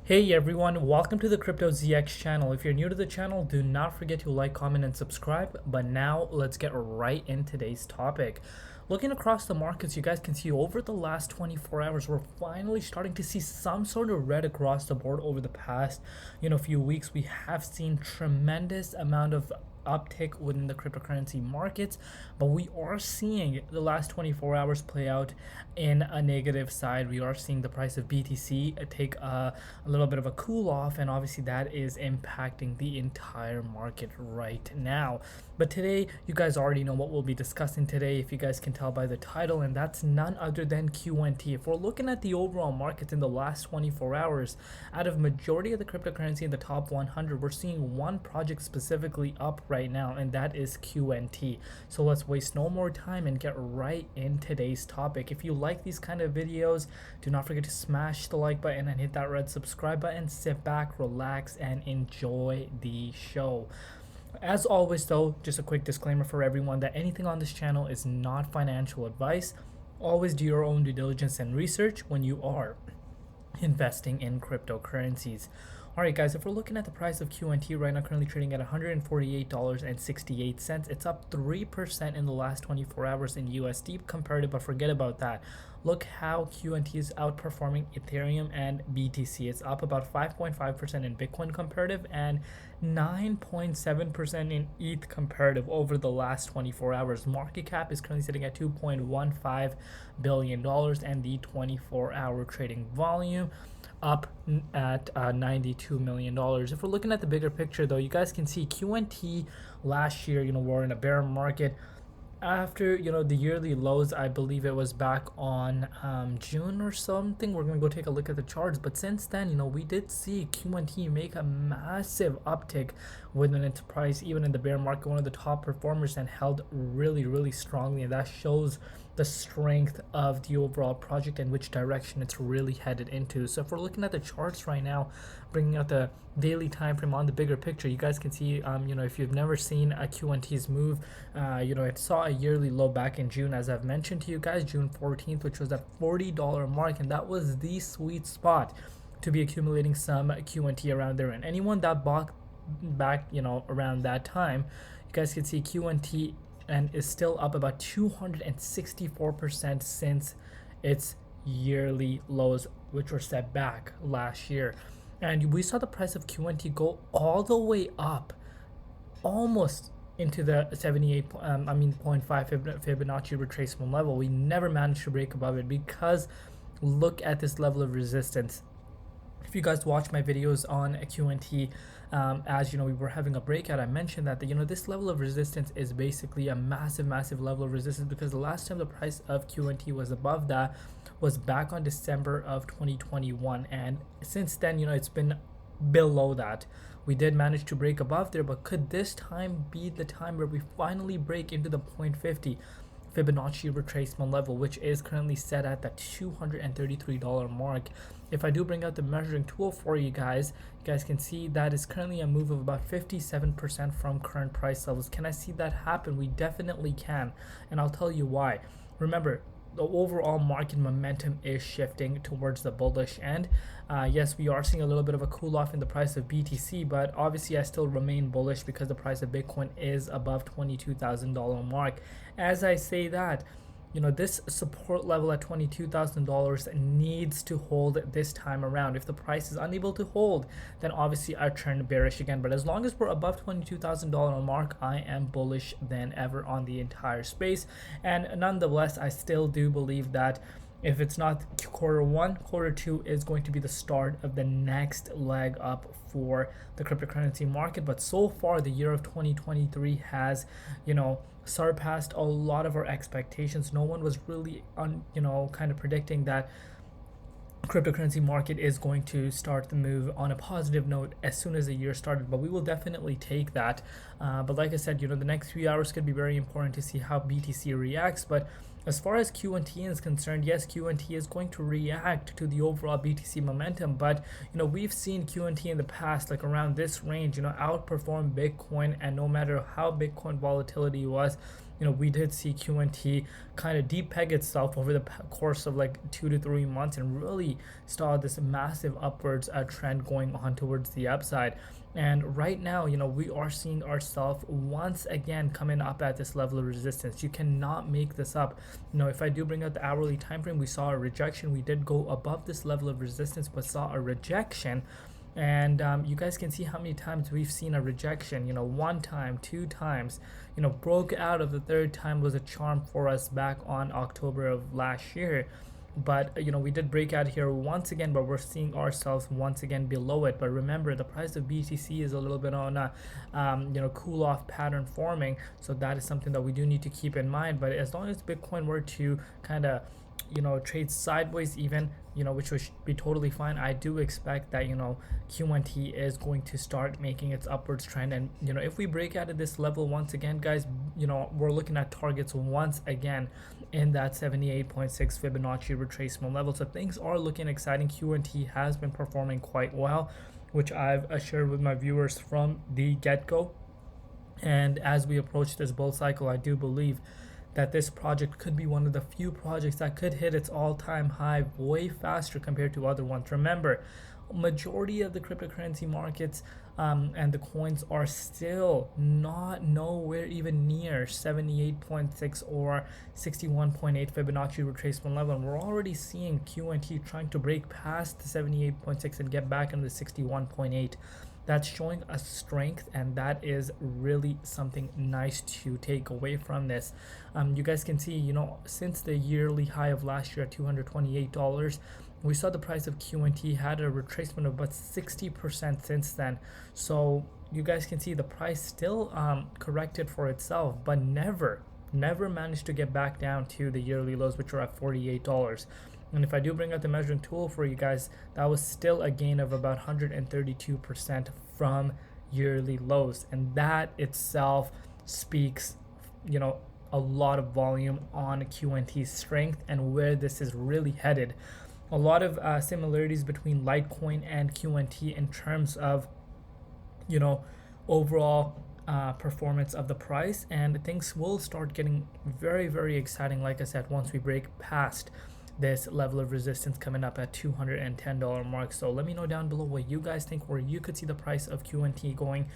Hey everyone, welcome to the Crypto ZX channel. If you're new to the channel, do not forget to like, comment, and subscribe. But now let's get right in today's topic. Looking across the markets, you guys can see over the last 24 hours, we're finally starting to see some sort of red across the board. Over the past, few weeks, we have seen tremendous amount of uptick within the cryptocurrency markets, but we are seeing the last 24 hours play out in a negative side. We are seeing the price of BTC take a little bit of a cool off, and obviously that is impacting the entire market right now. But today, you guys already know what we'll be discussing today, if you guys can tell by the title, and that's none other than Quant. If we're looking at the overall market in the last 24 hours, out of majority of the cryptocurrency in the top 100, we're seeing one project specifically up right now, and that is Quant. So let's waste no more time and get right in today's topic. If you like these kind of videos, do not forget to smash the like button and hit that red subscribe button. Sit back, relax, and enjoy the show. As always though, just a quick disclaimer for everyone that anything on this channel is not financial advice. Always do your own due diligence and research when you are investing in cryptocurrencies. Alright guys, if we're looking at the price of Quant right now, currently trading at $148.68, it's up 3% in the last 24 hours in USD comparative, but forget about that. Look how Quant is outperforming Ethereum and BTC. It's up about 5.5% in Bitcoin comparative and 9.7% in ETH comparative over the last 24 hours. Market cap is currently sitting at $2.15 billion, and the 24-hour trading volume up at $92 million. If we're looking at the bigger picture though, you guys can see Quant last year, we're in a bear market. After the yearly lows, I believe it was back on June or something. We're gonna go take a look at the charts, but since then, we did see Quant make a massive uptick within its price, even in the bear market, one of the top performers, and held really strongly, and that shows the strength of the overall project and which direction it's really headed into. So if we're looking at the charts right now, bringing out the daily time frame on the bigger picture, you guys can see if you've never seen a Quant's move, it saw a yearly low back in June, as I've mentioned to you guys, June 14th, which was that $40 mark, and that was the sweet spot to be accumulating some Quant around there. And anyone that bought back around that time, you guys can see Quant and is still up about 264% since its yearly lows, which were set back last year. And we saw the price of Quant go all the way up, almost into the 0.5 Fibonacci retracement level. We never managed to break above it because look at this level of resistance. If you guys watch my videos on Quant, as we were having a breakout, I mentioned that this level of resistance is basically a massive level of resistance, because the last time the price of Quant was above that was back on December of 2021, and since then it's been below that. We did manage to break above there, but could this time be the time where we finally break into the 0.50 Fibonacci retracement level, which is currently set at the $233 mark? If I do bring out the measuring tool for you guys can see that is currently a move of about 57% from current price levels. Can I see that happen? We definitely can, and I'll tell you why. Remember, the overall market momentum is shifting towards the bullish end. Yes, we are seeing a little bit of a cool off in the price of BTC, but obviously I still remain bullish because the price of Bitcoin is above $22,000 mark. As I say that, this support level at $22,000 needs to hold this time around. If the price is unable to hold, then obviously I turn bearish again. But as long as we're above $22,000 mark, I am bullish than ever on the entire space. And nonetheless, I still do believe that if it's not quarter one, quarter two is going to be the start of the next leg up for the cryptocurrency market. But so far, the year of 2023 has, surpassed a lot of our expectations. No one was really kind of predicting that cryptocurrency market is going to start the move on a positive note as soon as the year started, but we will definitely take that. But like I said, the next few hours could be very important to see how BTC reacts. But as far as Quant is concerned, yes, Quant is going to react to the overall BTC momentum, but we've seen Quant in the past, like around this range, outperform Bitcoin, and no matter how Bitcoin volatility was, we did see QNT kind of deep peg itself over the course of like 2 to 3 months and really saw this massive upwards trend going on towards the upside. And right now, we are seeing ourselves once again coming up at this level of resistance. You cannot make this up. If I do bring out the hourly time frame, we saw a rejection. We did go above this level of resistance, but saw a rejection. And you guys can see how many times we've seen a rejection. One time, two times. Broke out of the third time was a charm for us back on October of last year. But we did break out here once again, but we're seeing ourselves once again below it. But remember, the price of BTC is a little bit on a cool off pattern forming, so that is something that we do need to keep in mind. But as long as Bitcoin were to kind of trade sideways even, which would be totally fine, I do expect that QNT is going to start making its upwards trend. And if we break out of this level once again, guys, we're looking at targets once again in that 78.6 Fibonacci retracement level. So things are looking exciting. QNT has been performing quite well, which I've shared with my viewers from the get-go. And as we approach this bull cycle, I do believe that this project could be one of the few projects that could hit its all-time high way faster compared to other ones. Remember, majority of the cryptocurrency markets and the coins are still nowhere even near 78.6 or 61.8 Fibonacci retracement level. And we're already seeing QNT trying to break past the 78.6 and get back into the 61.8. That's showing a strength, and that is really something nice to take away from this. You guys can see, since the yearly high of last year at $228, we saw the price of QNT had a retracement of about 60% since then. So you guys can see the price still corrected for itself, but never managed to get back down to the yearly lows, which are at $48. And if I do bring out the measuring tool for you guys, that was still a gain of about 132% from yearly lows. And that itself speaks, a lot of volume on QNT's strength and where this is really headed. A lot of similarities between Litecoin and QNT in terms of, overall performance of the price. And things will start getting very, very exciting, like I said, once we break past this level of resistance coming up at $210 mark. So let me know down below what you guys think, where you could see the price of QNT going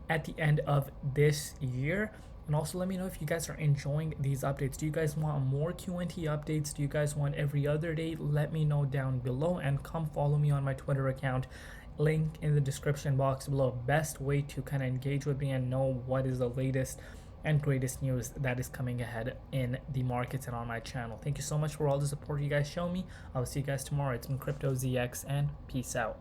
at the end of this year. And also let me know if you guys are enjoying these updates. Do you guys want more QNT updates? Do you guys want every other day? Let me know down below, and come follow me on my Twitter account. Link in the description box below. Best way to kind of engage with me and know what is the latest and greatest news that is coming ahead in the markets and on my channel. Thank you so much for all the support you guys show me. I'll see you guys tomorrow. It's been Crypto ZX, and peace out.